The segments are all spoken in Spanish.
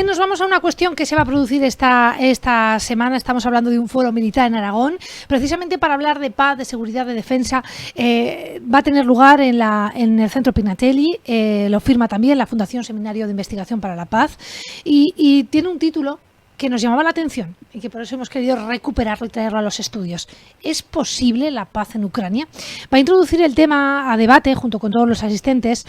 nos vamos a una cuestión que se va a producir esta semana. Estamos hablando de un foro militar en Aragón, precisamente para hablar de paz, de seguridad, de defensa. Va a tener lugar en el Centro Pignatelli, lo firma también la Fundación Seminario de Investigación para la Paz, y tiene un título que nos llamaba la atención y que por eso hemos querido recuperarlo y traerlo a los estudios. ¿Es posible la paz en Ucrania? Va a introducir el tema a debate, junto con todos los asistentes,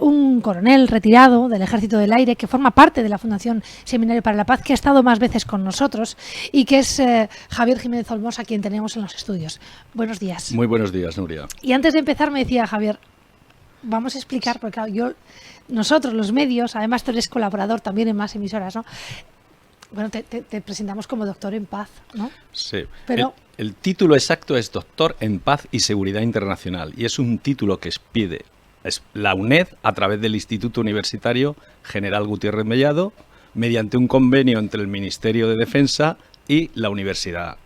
un coronel retirado del Ejército del Aire que forma parte de la Fundación Seminario para la Paz, que ha estado más veces con nosotros y que es Javier Jiménez Olmos, a quien tenemos en los estudios. Buenos días. Muy buenos días, Nuria. Y antes de empezar me decía Javier, vamos a explicar, porque claro, nosotros los medios, además tú eres colaborador también en más emisoras, ¿no? Bueno, te presentamos como doctor en paz, ¿no? Sí. Pero el título exacto es Doctor en Paz y Seguridad Internacional, y es un título que pide la UNED a través del Instituto Universitario General Gutiérrez Mellado, mediante un convenio entre el Ministerio de Defensa y la Universidad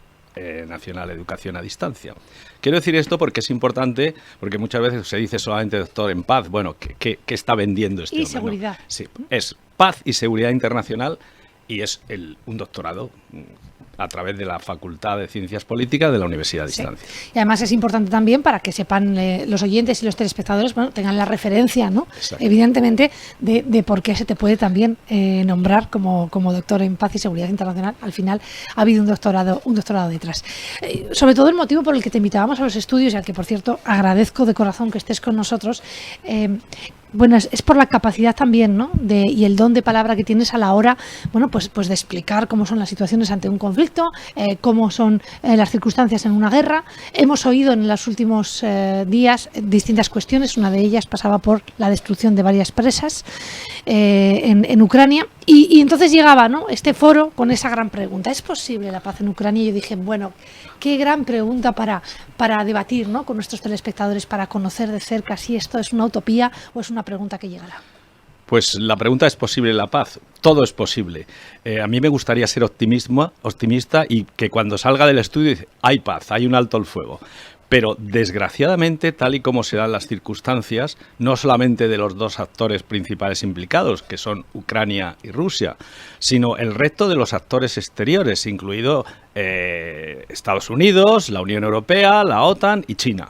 Nacional de Educación a Distancia. Quiero decir esto porque es importante, porque muchas veces se dice solamente doctor en paz. Bueno, ¿qué está vendiendo este hombre? Y seguridad. ¿No? Sí, es paz y seguridad internacional. Y es un doctorado a través de la Facultad de Ciencias Políticas de la Universidad a Distancia. Sí. Y además es importante también para que sepan los oyentes y los telespectadores, bueno, tengan la referencia, ¿no? Exacto. Evidentemente, de por qué se te puede también nombrar como doctor en paz y seguridad internacional. Al final ha habido un doctorado detrás. Sobre todo el motivo por el que te invitábamos a los estudios, y al que, por cierto, agradezco de corazón que estés con nosotros. Bueno, es por la capacidad también, ¿no? Y el don de palabra que tienes a la hora, bueno, pues de explicar cómo son las situaciones ante un conflicto, cómo son las circunstancias en una guerra. Hemos oído en los últimos días distintas cuestiones. Una de ellas pasaba por la destrucción de varias presas en Ucrania. Y entonces llegaba, ¿no?, este foro con esa gran pregunta: ¿es posible la paz en Ucrania? Y yo dije, bueno, qué gran pregunta para debatir, ¿no?, con nuestros telespectadores, para conocer de cerca si esto es una utopía o es una pregunta que llegará. Pues la pregunta: ¿es posible la paz? Todo es posible. A mí me gustaría ser optimista y que cuando salga del estudio dice, hay paz, hay un alto el fuego. Pero desgraciadamente, tal y como se dan las circunstancias, no solamente de los dos actores principales implicados, que son Ucrania y Rusia, sino el resto de los actores exteriores, incluido Estados Unidos, la Unión Europea, la OTAN y China,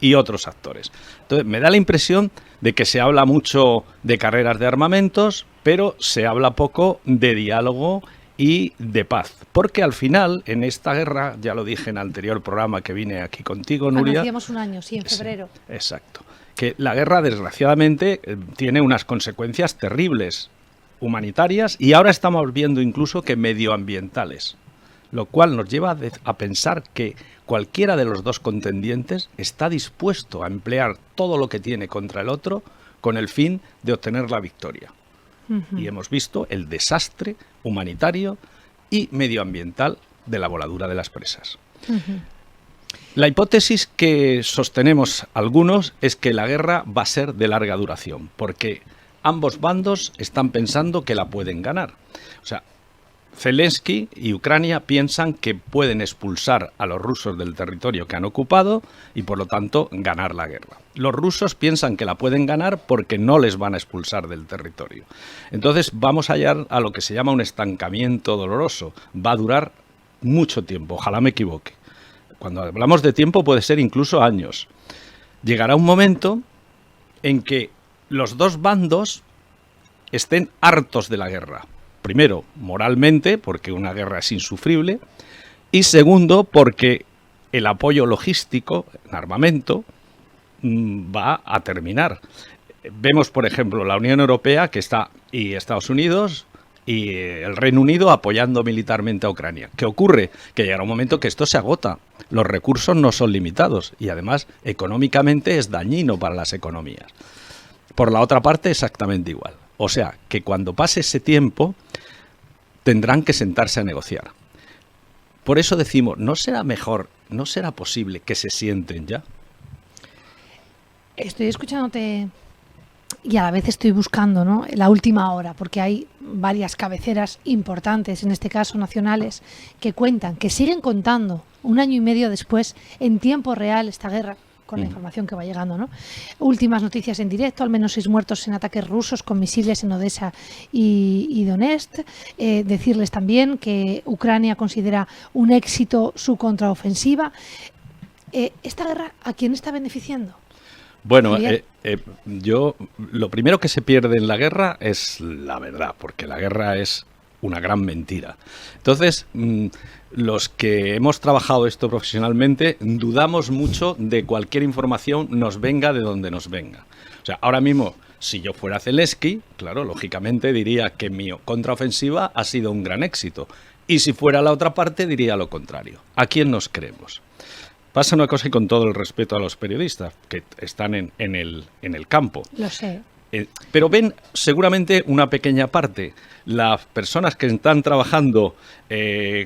y otros actores. Entonces, me da la impresión de que se habla mucho de carreras de armamentos, pero se habla poco de diálogo y de paz, porque al final en esta guerra, ya lo dije en el anterior programa que vine aquí contigo, Nuria, hacíamos un año, sí, en febrero. Sí, exacto, que la guerra desgraciadamente tiene unas consecuencias terribles humanitarias y ahora estamos viendo incluso que medioambientales, lo cual nos lleva a pensar que cualquiera de los dos contendientes está dispuesto a emplear todo lo que tiene contra el otro con el fin de obtener la victoria. Y hemos visto el desastre humanitario y medioambiental de la voladura de las presas. La hipótesis que sostenemos algunos es que la guerra va a ser de larga duración, porque ambos bandos están pensando que la pueden ganar. O sea, Zelensky y Ucrania piensan que pueden expulsar a los rusos del territorio que han ocupado y, por lo tanto, ganar la guerra. Los rusos piensan que la pueden ganar porque no les van a expulsar del territorio. Entonces vamos a hallar a lo que se llama un estancamiento doloroso. Va a durar mucho tiempo, ojalá me equivoque. Cuando hablamos de tiempo puede ser incluso años. Llegará un momento en que los dos bandos estén hartos de la guerra. Primero, moralmente, porque una guerra es insufrible, y segundo, porque el apoyo logístico en armamento va a terminar. Vemos, por ejemplo, la Unión Europea y Estados Unidos y el Reino Unido apoyando militarmente a Ucrania. ¿Qué ocurre? Que llegará un momento que esto se agota. Los recursos no son limitados y además económicamente es dañino para las economías. Por la otra parte, exactamente igual. O sea, que cuando pase ese tiempo tendrán que sentarse a negociar. Por eso decimos, ¿no será mejor, no será posible que se sienten ya? Estoy escuchándote y a la vez estoy buscando, ¿no?, la última hora, porque hay varias cabeceras importantes, en este caso nacionales, que cuentan, que siguen contando un año y medio después, en tiempo real, esta guerra. con la información que va llegando, ¿no? Últimas noticias en directo, al menos 6 muertos en ataques rusos con misiles en Odessa y Donetsk. Decirles también que Ucrania considera un éxito su contraofensiva. ¿Esta guerra a quién está beneficiando? Bueno, yo lo primero que se pierde en la guerra es la verdad, porque la guerra es una gran mentira. Entonces, los que hemos trabajado esto profesionalmente dudamos mucho de cualquier información, nos venga de donde nos venga. O sea, ahora mismo, si yo fuera Zelensky, claro, lógicamente diría que mi contraofensiva ha sido un gran éxito. Y si fuera la otra parte, diría lo contrario. ¿A quién nos creemos? Pasa una cosa, y con todo el respeto a los periodistas que están en el campo. Lo sé. Pero ven seguramente una pequeña parte. Las personas que están trabajando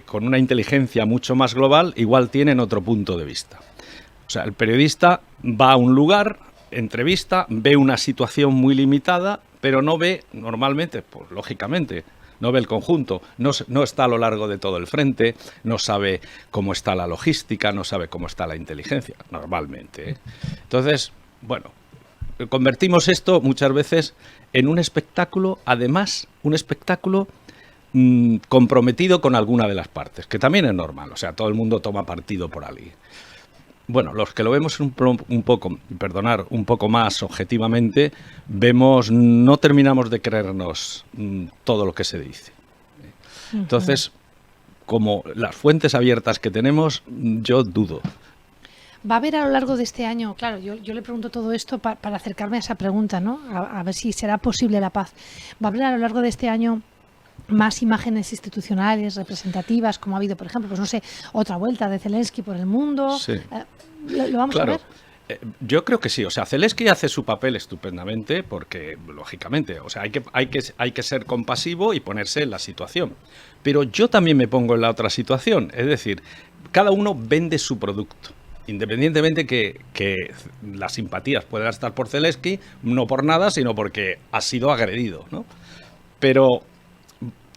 con una inteligencia mucho más global igual tienen otro punto de vista. O sea, el periodista va a un lugar, entrevista, ve una situación muy limitada, pero no ve normalmente, pues lógicamente, no ve el conjunto, no está a lo largo de todo el frente, no sabe cómo está la logística, no sabe cómo está la inteligencia, normalmente. Entonces, bueno, convertimos esto muchas veces en un espectáculo, además, un espectáculo comprometido con alguna de las partes, que también es normal, o sea, todo el mundo toma partido por alguien. Bueno, los que lo vemos un poco más objetivamente, no terminamos de creernos todo lo que se dice. Entonces, como las fuentes abiertas que tenemos, yo dudo. Va a haber a lo largo de este año, claro, yo le pregunto todo esto para acercarme a esa pregunta, ¿no? A ver si será posible la paz. Va a haber a lo largo de este año más imágenes institucionales, representativas, como ha habido, por ejemplo, pues no sé, otra vuelta de Zelensky por el mundo. Sí. ¿Lo vamos a ver? Yo creo que sí. O sea, Zelensky hace su papel estupendamente porque, lógicamente, o sea, hay que ser compasivo y ponerse en la situación. Pero yo también me pongo en la otra situación. Es decir, cada uno vende su producto. Independientemente que las simpatías puedan estar por Zelensky, no por nada, sino porque ha sido agredido, ¿no? Pero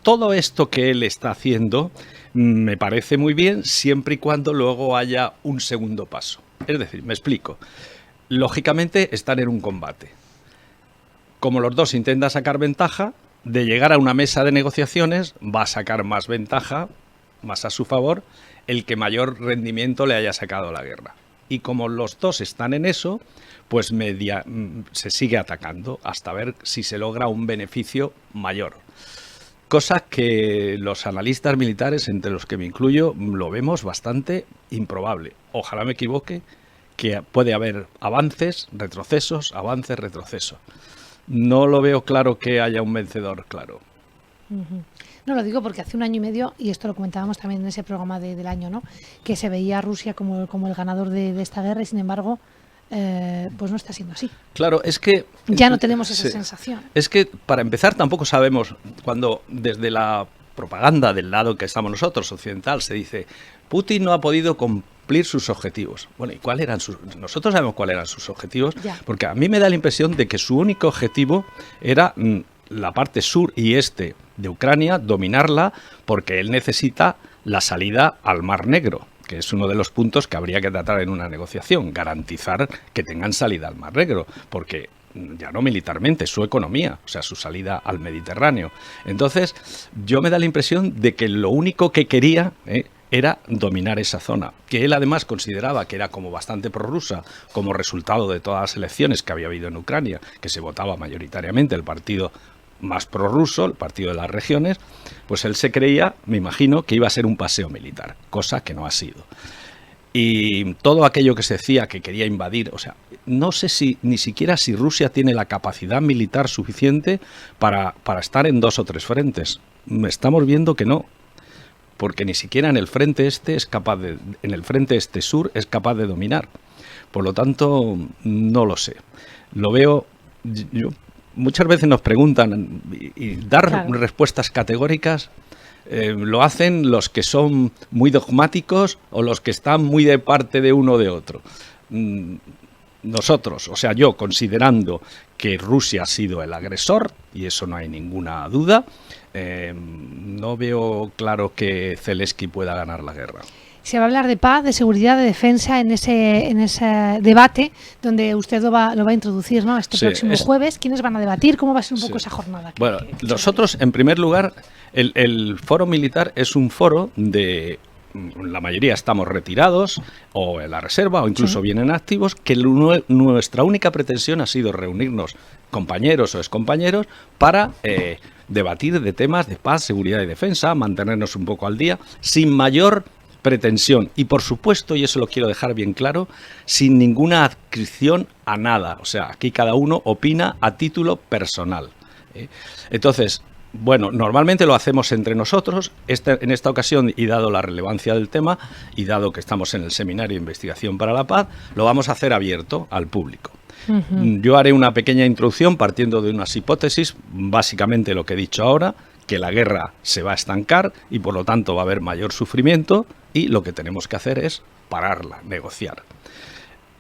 todo esto que él está haciendo me parece muy bien siempre y cuando luego haya un segundo paso. Es decir, me explico. Lógicamente están en un combate. Como los dos intentan sacar ventaja, de llegar a una mesa de negociaciones va a sacar más ventaja, más a su favor, el que mayor rendimiento le haya sacado la guerra. Y como los dos están en eso, pues se sigue atacando hasta ver si se logra un beneficio mayor. Cosa que los analistas militares, entre los que me incluyo, lo vemos bastante improbable. Ojalá me equivoque, que puede haber avances, retrocesos, avances, retrocesos. No lo veo claro que haya un vencedor, claro. No lo digo porque hace 1 año y medio, y esto lo comentábamos también en ese programa del año, ¿no? Que se veía a Rusia como el ganador de esta guerra y sin embargo pues no está siendo así. Claro, es que ya no tenemos esa sensación. Es que para empezar tampoco sabemos, cuando desde la propaganda del lado que estamos nosotros, occidental, se dice Putin no ha podido cumplir sus objetivos. Bueno, ¿y cuál eran nosotros sabemos cuáles eran sus objetivos, porque a mí me da la impresión de que su único objetivo era la parte sur y este de Ucrania, dominarla, porque él necesita la salida al Mar Negro, que es uno de los puntos que habría que tratar en una negociación, garantizar que tengan salida al Mar Negro, porque ya no militarmente, su economía, o sea, su salida al Mediterráneo. Entonces, yo me da la impresión de que lo único que quería era dominar esa zona, que él además consideraba que era como bastante prorrusa, como resultado de todas las elecciones que había habido en Ucrania, que se votaba mayoritariamente el partido más prorruso, el partido de las regiones, pues él se creía, me imagino, que iba a ser un paseo militar, cosa que no ha sido. Y todo aquello que se decía que quería invadir, o sea, no sé ni siquiera si Rusia tiene la capacidad militar suficiente para estar en 2 o 3 frentes. Estamos viendo que no, porque ni siquiera en el frente este en el frente este sur es capaz de dominar. Por lo tanto, no lo sé. Lo veo, muchas veces nos preguntan y dar respuestas categóricas. Lo hacen los que son muy dogmáticos o los que están muy de parte de uno o de otro. Nosotros, o sea, yo considerando que Rusia ha sido el agresor, y eso no hay ninguna duda, no veo claro que Zelensky pueda ganar la guerra. Se va a hablar de paz, de seguridad, de defensa en ese debate donde usted lo va a introducir, ¿no? Este próximo jueves. ¿Quiénes van a debatir? ¿Cómo va a ser un poco esa jornada? Bueno, nosotros, en primer lugar, el foro militar es un foro de... La mayoría estamos retirados o en la reserva o incluso vienen activos, que nuestra única pretensión ha sido reunirnos compañeros o excompañeros para debatir de temas de paz, seguridad y defensa, mantenernos un poco al día, sin mayor pretensión y, por supuesto, y eso lo quiero dejar bien claro, sin ninguna adscripción a nada. O sea, aquí cada uno opina a título personal. Entonces, bueno, normalmente lo hacemos entre nosotros. En esta ocasión, y dado la relevancia del tema, y dado que estamos en el Seminario de Investigación para la Paz, lo vamos a hacer abierto al público. Yo haré una pequeña introducción partiendo de unas hipótesis, básicamente lo que he dicho ahora, que la guerra se va a estancar y por lo tanto va a haber mayor sufrimiento y lo que tenemos que hacer es pararla, negociar.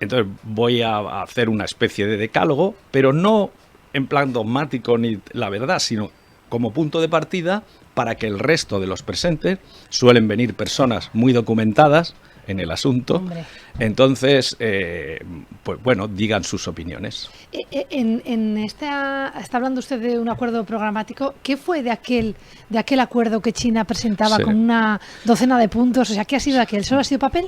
Entonces voy a hacer una especie de decálogo, pero no en plan dogmático ni la verdad, sino como punto de partida para que el resto de los presentes, suelen venir personas muy documentadas en el asunto, entonces, pues bueno, digan sus opiniones. Está hablando usted de un acuerdo programático. ¿Qué fue de aquel acuerdo que China presentaba con una docena de puntos? O sea, ¿qué ha sido de aquel? ¿Solo ha sido papel?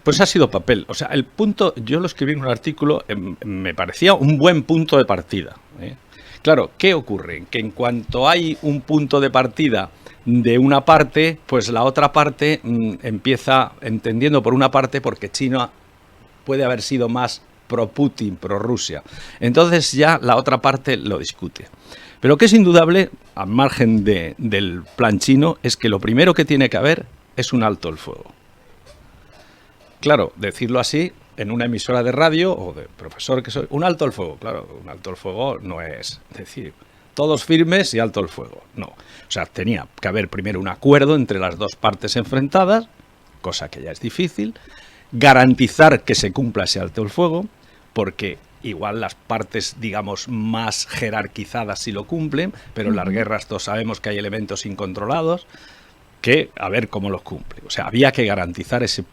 Pues ha sido papel. O sea, el punto, yo lo escribí en un artículo, me parecía un buen punto de partida. Claro, ¿qué ocurre? Que en cuanto hay un punto de partida de una parte, pues la otra parte empieza entendiendo por una parte porque China puede haber sido más pro-Putin, pro-Rusia. Entonces ya la otra parte lo discute. Pero que es indudable, al margen del plan chino, es que lo primero que tiene que haber es un alto el fuego. Claro, decirlo así, en una emisora de radio o de profesor que soy, un alto el fuego. Claro, un alto el fuego no es decir todos firmes y alto el fuego. No. O sea, tenía que haber primero un acuerdo entre las dos partes enfrentadas, cosa que ya es difícil, garantizar que se cumpla ese alto el fuego, porque igual las partes, digamos, más jerarquizadas sí lo cumplen, pero en las guerras todos sabemos que hay elementos incontrolados, que a ver cómo los cumple. O sea, había que garantizar esa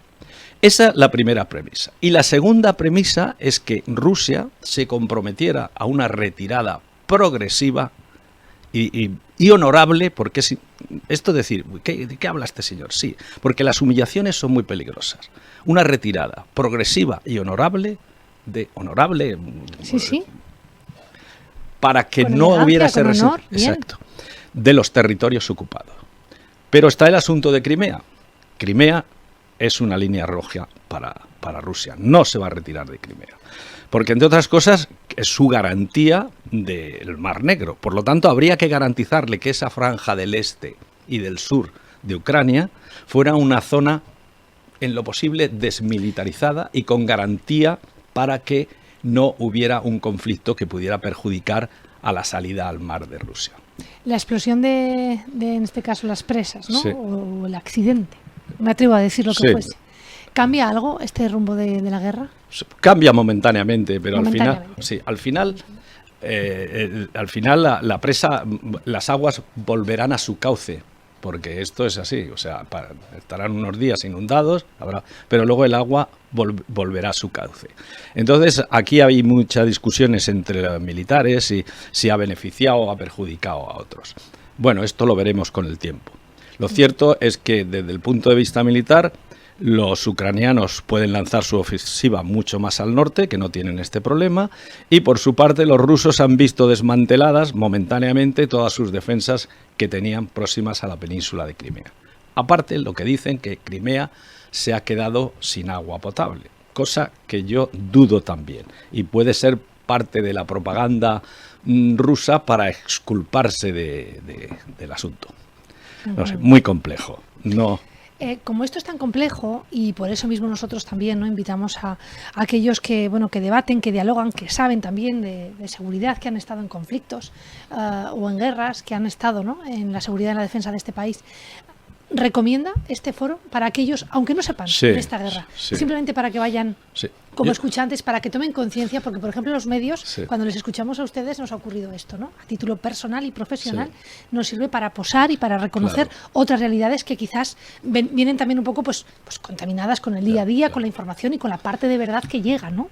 es la primera premisa. Y la segunda premisa es que Rusia se comprometiera a una retirada progresiva y honorable, porque esto es decir, ¿de qué habla este señor? Sí, porque las humillaciones son muy peligrosas. Una retirada progresiva y honorable, sí, para que no hubiera ese exacto, de los territorios ocupados. Pero está el asunto de Crimea. Crimea es una línea roja para Rusia. No se va a retirar de Crimea. Porque, entre otras cosas, es su garantía del Mar Negro. Por lo tanto, habría que garantizarle que esa franja del este y del sur de Ucrania fuera una zona, en lo posible, desmilitarizada y con garantía para que no hubiera un conflicto que pudiera perjudicar a la salida al mar de Rusia. La explosión de en este caso, las presas, ¿no? Sí. O el accidente, me atrevo a decir lo que fuese. ¿Cambia algo este rumbo de la guerra? Cambia momentáneamente, pero momentáneamente. al final la presa, las aguas volverán a su cauce, porque esto es así, o sea, estarán unos días inundados, pero luego el agua volverá a su cauce. Entonces, aquí hay muchas discusiones entre los militares y si ha beneficiado o ha perjudicado a otros. Bueno, esto lo veremos con el tiempo. Lo cierto es que desde el punto de vista militar, los ucranianos pueden lanzar su ofensiva mucho más al norte, que no tienen este problema, y por su parte los rusos han visto desmanteladas momentáneamente todas sus defensas que tenían próximas a la península de Crimea. Aparte, lo que dicen que Crimea se ha quedado sin agua potable, cosa que yo dudo también, y puede ser parte de la propaganda rusa para exculparse del asunto. No sé, muy complejo. No. Como esto es tan complejo, y por eso mismo nosotros también, ¿no?, invitamos a aquellos que debaten, que dialogan, que saben también de seguridad, que han estado en conflictos o en guerras, que han estado, ¿no?, en la seguridad y en la defensa de este país. recomienda este foro para aquellos, aunque no sepan de esta guerra, simplemente para que vayan como escuchantes, para que tomen conciencia, porque por ejemplo los medios, cuando les escuchamos a ustedes nos ha ocurrido esto, ¿no? A título personal y profesional, nos sirve para posar y para reconocer otras realidades que quizás vienen también un poco pues contaminadas con el día a día, con la información y con la parte de verdad que llega, ¿no?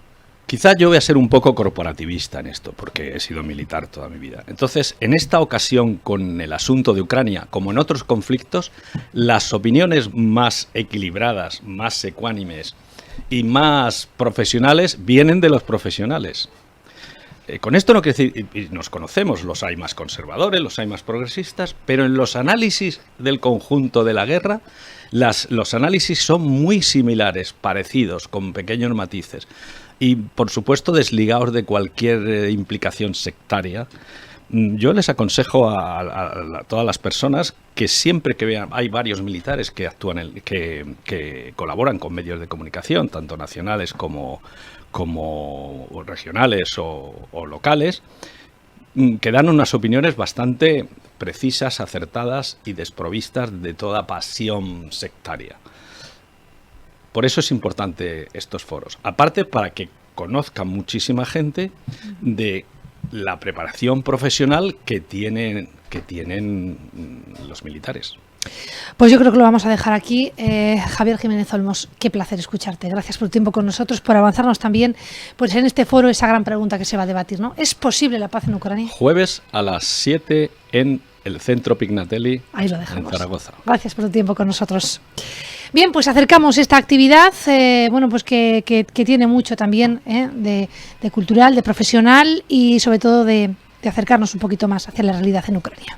Quizás yo voy a ser un poco corporativista en esto, porque he sido militar toda mi vida. Entonces, en esta ocasión, con el asunto de Ucrania, como en otros conflictos, las opiniones más equilibradas, más ecuánimes y más profesionales vienen de los profesionales. Con esto no quiere decir, y nos conocemos, los hay más conservadores, los hay más progresistas, pero en los análisis del conjunto de la guerra, los análisis son muy similares, parecidos, con pequeños matices. Y, por supuesto, desligados de cualquier implicación sectaria. Yo les aconsejo a todas las personas que siempre que vean, hay varios militares que actúan, que colaboran con medios de comunicación, tanto nacionales como regionales o locales, que dan unas opiniones bastante precisas, acertadas y desprovistas de toda pasión sectaria. Por eso es importante estos foros. Aparte, para que conozca muchísima gente de la preparación profesional que tienen los militares. Pues yo creo que lo vamos a dejar aquí. Javier Jiménez Olmos, qué placer escucharte. Gracias por tu tiempo con nosotros, por avanzarnos también pues en este foro esa gran pregunta que se va a debatir, ¿no? ¿Es posible la paz en Ucrania? Jueves a las 7 en el Centro Pignatelli, ahí lo dejamos, en Zaragoza. Gracias por tu tiempo con nosotros. Bien, pues acercamos esta actividad, bueno, pues que tiene mucho también de cultural, de profesional y sobre todo de acercarnos un poquito más hacia la realidad en Ucrania.